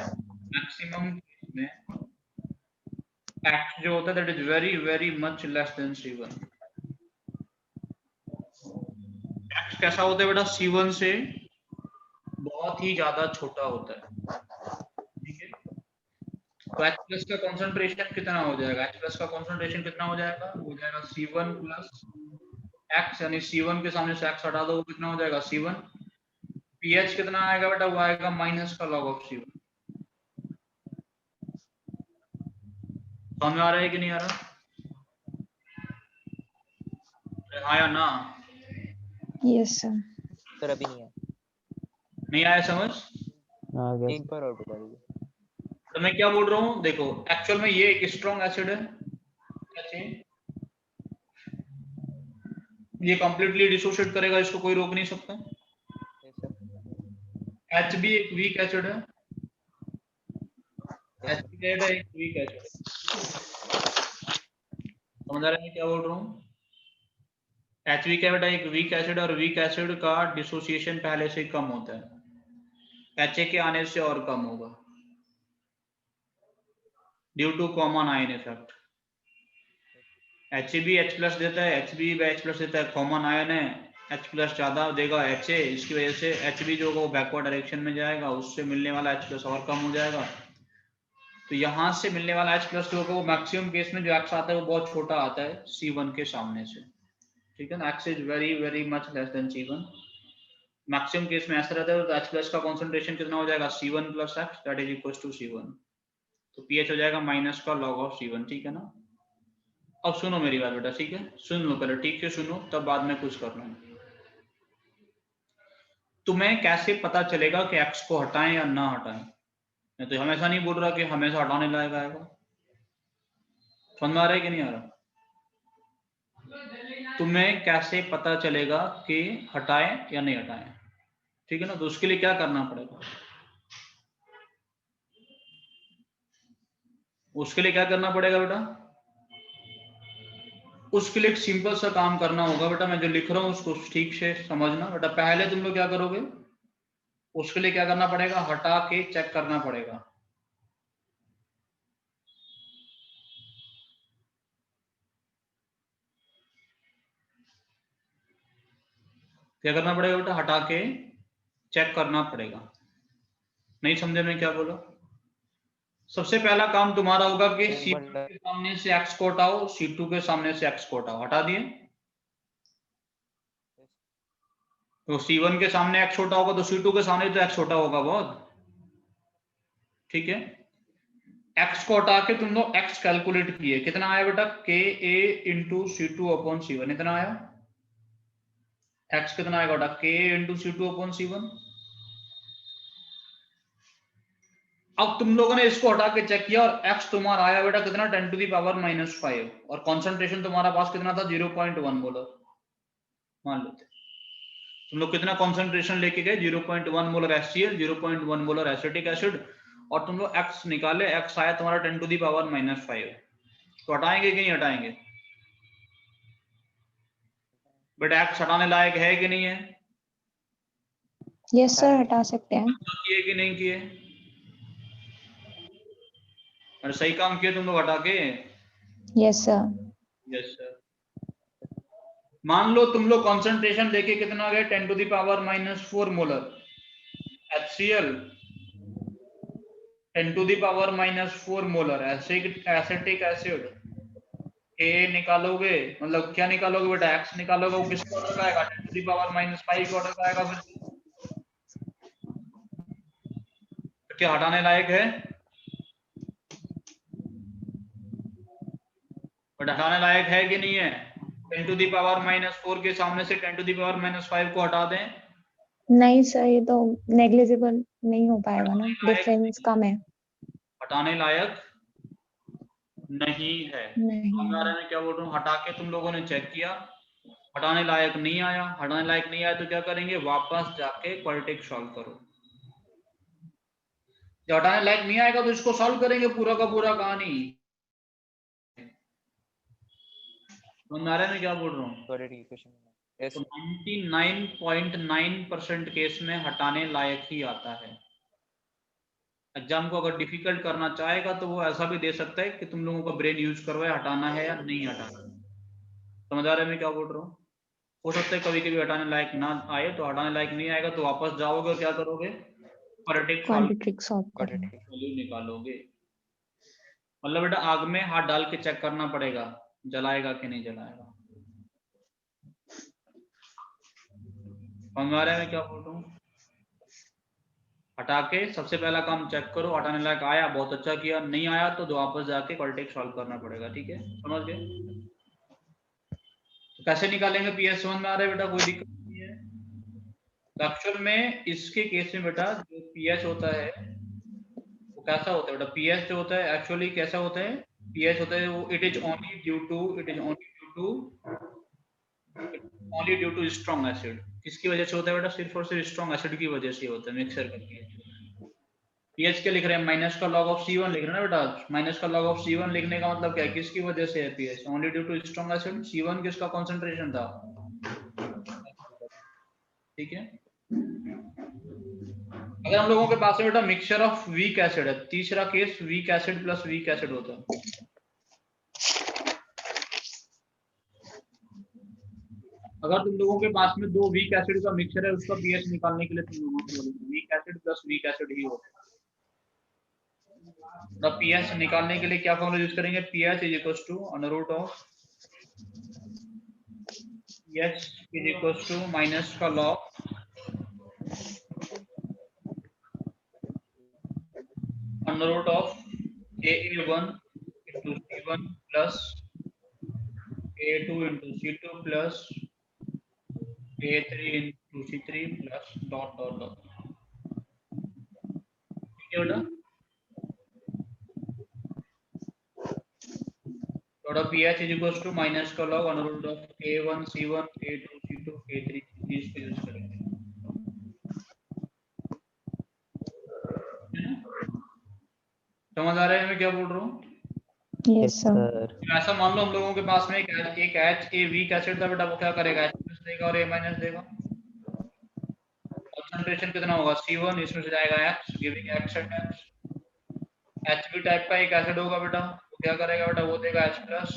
X जो होता है that is very very much less then C1। X कैसा होता है बेटा, C1 से बहुत ही ज्यादा छोटा होता है, ठीक है। तो H प्लस का कॉन्सेंट्रेशन कितना हो जाएगा, H प्लस का कॉन्सेंट्रेशन कितना हो जाएगा, हो जाएगा C1 प्लस X, यानी C1 के सामने से X हटा दो, कितना हो जाएगा C1। pH कितना आएगा बेटा, वो आएगा माइनस का लॉग ऑफ C1। समझ आ रहा है कि नहीं आ रहा? हाँ या ना? Yes sir. सर अभी नहीं है। नहीं आया समझ? आ गया एक बार और बता दीजिए। तो मैं क्या बोल रहा हूँ, देखो एक्चुअल में ये एक स्ट्रॉन्ग एसिड है, ये कंप्लीटली डिसोशिएट करेगा, इसको कोई रोक नहीं सकता। Yes sir. HB एक वीक एसिड है, HB एक वीक एसिड है। समझ आ रहे हैं क्या बोल रहा हूँ? HB क्या बेटा, एक वीक एसिड, और वीक एसिड का डिसोसिएशन पहले से कम होता है, HA के आने से और कम होगा due to common ion effect. HB H plus देता है, HB H प्लस देता है, कॉमन आयन है, H प्लस ज्यादा देगा HA, इसकी वजह से HB जो होगा वो बैकवर्ड डायरेक्शन में जाएगा, उससे मिलने वाला H प्लस और कम हो जाएगा। तो यहाँ से मिलने वाला H प्लस जो होगा वो मैक्सिमम केस में जो X आता है वो बहुत छोटा आता है C1 के सामने से, ठीक है ना। X is very very much less then C1। Maximum case में ऐसा रहता है तो H प्लस का कॉन्सेंट्रेशन कितना हो जाएगा, C1 plus X that is equal to C1। तो pH हो जाएगा माइनस का लॉग ऑफ C1, ठीक है ना। अब सुनो मेरी बात बेटा, ठीक है, सुन लो पहले, ठीक से सुनो, तब बाद में कुछ करना है। तुम्हें कैसे पता चलेगा कि X को हटाएं या ना हटाएं? मैं तो हमेशा नहीं बोल रहा कि हमेशा हटाने लायक आएगा। समझ में आ रहा है कि नहीं आ रहा? तुम्हें कैसे पता चलेगा कि हटाएं या नहीं हटाएं, ठीक है ना। तो उसके लिए क्या करना पड़ेगा, उसके लिए क्या करना पड़ेगा बेटा, उसके लिए एक सिंपल सा काम करना होगा बेटा। मैं जो लिख रहा हूं उसको ठीक से समझना बेटा। पहले तुम लोग क्या करोगे, उसके लिए क्या करना पड़ेगा, हटा के चेक करना पड़ेगा। क्या करना पड़ेगा बेटा, हटा के चेक करना पड़ेगा। नहीं समझे मैं क्या बोला। सबसे पहला काम तुम्हारा होगा कि C1 के सामने से x को हटाओ, C2 के सामने से x को हटाओ। हटा दिए तो C1 के सामने x छोटा होगा तो C2 के सामने तो x छोटा होगा बहुत, ठीक है। x को हटा के तुम लोग x कैलकुलेट किए, कितना आया बेटा, KA into C2 upon C1, इतना आया। x कितना आएगा बेटा, KA into C2 upon C1। अब तुम लोगों ने इसको हटा के चेक किया और x तुम्हारा आया बेटा कितना, 10 टू दी पावर -5, और कंसंट्रेशन तुम्हारा पास कितना था, 0.1 मोलर मान लेते। तुम लोग कितना कंसंट्रेशन लेके गए, 0.1 molar HCl, 0.1 molar acetic acid, और तुम लोग x निकाले, x आया तुम्हारा 10 टू दी पावर -5। तो हटाएंगे कि नहीं हटाएंगे बेटा, x हटाने लायक है कि नहीं है, यस सर, हटा सकते हैं। किए कि नहीं किए, और सही काम किए तुम लोग हटा के। Yes sir. Yes sir. मान लो तुम लोग कंसंट्रेशन लेके कितना गए, 10 to the power -4 molar HCl, 10 to the power -4 molar acetic acid. A निकालोगे, मतलब क्या निकालोगे बेटा, x निकालोगे, वो किसके ऑर्डर का आएगा, 10 टू दी पावर -5 के ऑर्डर का आएगा। फिर क्या हटाने लायक है बट, हटाने लायक है कि नहीं है। 10 टू दी पावर -4 के सामने से 10 टू दी पावर -5 को हटा दें, नहीं सर, ये तो नेग्लिजिबल नहीं हो पाएगा ना, डिफरेंस कम है। हटाने लायक नहीं है। नहीं। मैं क्या बोल रहा हूँ, हटा के तुम लोगों ने चेक किया, हटाने लायक नहीं आया। हटाने लायक नहीं आया तो क्या करेंगे, वापस जाके क्वाड्रेटिक सॉल्व करो। जब हटाने लायक नहीं आएगा तो इसको सॉल्व करेंगे पूरा का पूरा कहानी। मैं क्या बोल रहा हूँ, तो 99.9% केस में हटाने लायक ही आता है। एग्जाम को अगर डिफिकल्ट करना चाहेगा तो वो ऐसा भी दे सकता है कि तुम लोगों का ब्रेन यूज करवाए, हटाना है या नहीं हटाना। समझ आ रहा है मैं क्या बोल रहा हूँ। हो सकता है कभी कभी हटाने लायक ना आए, तो हटाने लायक नहीं आएगा तो वापस जाओगे और क्या करोगे, क्वाड्रेटिक सॉल्व करेंगे। वैल्यू निकालोगे। मतलब बेटा आग में हाथ डाल के चेक करना पड़ेगा, जलाएगा कि नहीं जलाएगा। समझ आ रहा है मैं क्या बोल रहा हूँ। हटा के सबसे पहला काम चेक करो, हटाने लायक आया बहुत अच्छा किया, नहीं आया तो वापस जाके क्वाड्रेटिक सॉल्व करना पड़ेगा, ठीक है। समझ गए। तो कैसे निकालेंगे, PS समझ में आ रहा है बेटा, कोई दिक्कत नहीं है। एक्चुअल में इसके केस में बेटा जो PS होता है वो कैसा होता है बेटा, PS जो होता है एक्चुअली कैसा होता है, PS होता है वो it is only due to strong acid. किसकी वजह से होता है बेटा, सिर्फ और सिर्फ स्ट्रॉन्ग एसिड की वजह से होता है, मिक्सर करके। पीएच के लिख रहे हैं, माइनस का लॉग ऑफ C1 लिख रहे हैं ना बेटा। माइनस का लॉग ऑफ C1 लिखने का मतलब क्या है, किसकी वजह से है pH, only due to strong acid. C1 किसका कंसंट्रेशन था, ठीक है। अगर हम लोगों के पास में बेटा मिक्सचर ऑफ वीक एसिड है, तीसरा case week acid plus weak acid होता है। अगर तुम लोगों के पास में दो वीक एसिड का मिक्सचर है, उसका पीएच निकालने के लिए तुम लोगों को बोलोगे weak acid plus weak acid ही होता है। पीएच निकालने के लिए क्या फॉर्मूला यूज करेंगे, pH is equal to under root of pH is equal to minus का log under root of AA1 into C1 plus A2 into C2 plus A3 into C3 plus dot dot dot, ठीक है बेटा। थोड़ा pH is equals to minus का log under root of K1 C1 K2 C2 K3 इसको use करेंगे, समझ आ रहा है मैं क्या बोल रहा हूँ? Yes sir. सर ऐसा मान लो हम लोगों के पास में एक H A वीक एसिड था बेटा, वो क्या करेगा H प्लस देगा और A माइनस देगा। कंसंट्रेशन कितना होगा C1, इसमें से जाएगा H giving X and X। HB type का एक एसिड होगा बेटा, वो क्या करेगा बेटा, वो देगा H plus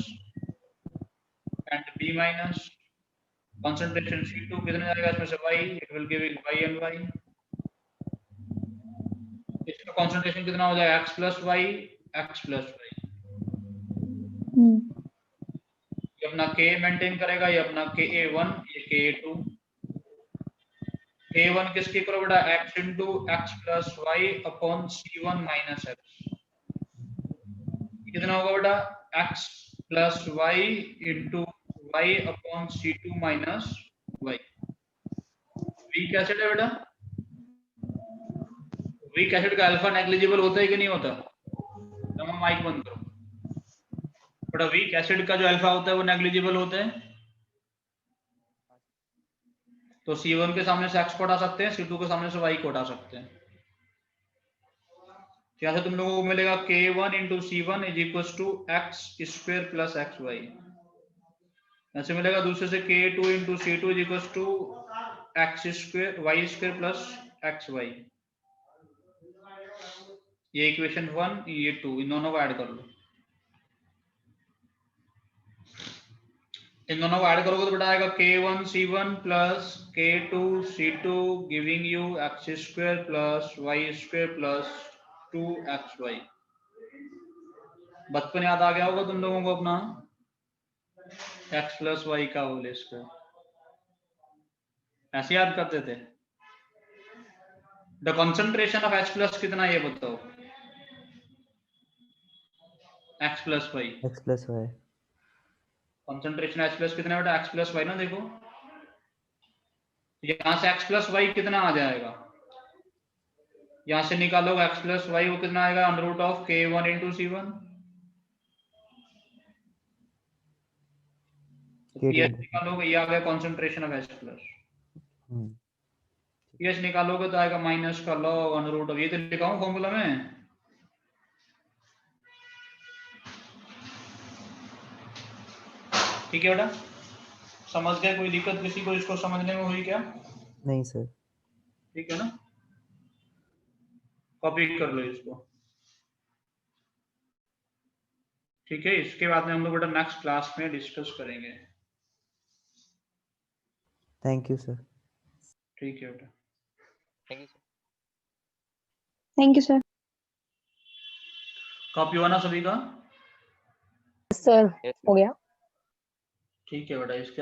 and B minus. Concentration C2 कितना जाएगा इसमें से Y, it will give Y and Y। इसका कंसंट्रेशन कितना हो जाएगा X plus Y, X plus Y। ये अपना K मेंटेन करेगा, ये अपना Ka1, ये Ka2। K1 किसके इक्वल बेटा, X into X plus Y upon C1 minus X। कितना होगा बेटा, X plus Y into Y upon C2 minus Y। Weak acid है बेटा, वीक एसिड का अल्फा नेग्लिजिबल होता है कि नहीं होता? तो माइक बंद करो बेटा, वीक एसिड का जो अल्फा होता है वो नेग्लिजिबल होता है, तो C1 के सामने से X को हटा सकते हैं, C2 के सामने से Y को हटा सकते हैं। क्या तुम लोगों को मिलेगा K1 into C1 is equal to x square plus XY। ऐसे मिलेगा दूसरे से K2 into C2 is equal to x square y square plus XY। ये इक्वेशन 1, ये 2, इन दोनों को ऐड कर लो। इन दोनों को ऐड करोगे तो बेटा आएगा K1 C1 plus K2 C2 giving you x square plus y square plus 2XY। बचपन याद आ गया होगा तुम लोगों को अपना, x प्लस वाई का होल स्क्वायर, ऐसे याद करते थे। The concentration of H plus कितना ये बताओ, x plus y. x plus y। Concentration H plus कितना बेटा, x प्लस वाई ना। देखो यहां से x प्लस वाई कितना आ जाएगा, यहां से निकालोगे x प्लस वाई, वो कितना आएगा under root of K1 into C1। pH निकालोगे, ये आ गया concentration of H plus. pH निकालोगे तो आएगा माइनस का लॉग अंडर रूट ऑफ, ये तो लिखा हूं फॉर्मूला में। ठीक है बेटा, समझ गए? कोई दिक्कत किसी को इसको समझने में हुई क्या? नहीं सर। ठीक है ना, कॉपी कर लो इसको। ठीक है, इसके बाद में हम लोग बेटा नेक्स्ट क्लास में डिस्कस करेंगे। Thank you sir. ठीक है बेटा, thank you sir. Thank you sir. Copy हुआ ना सभी का? सर यस हो गया। ठीक है बेटा, इसके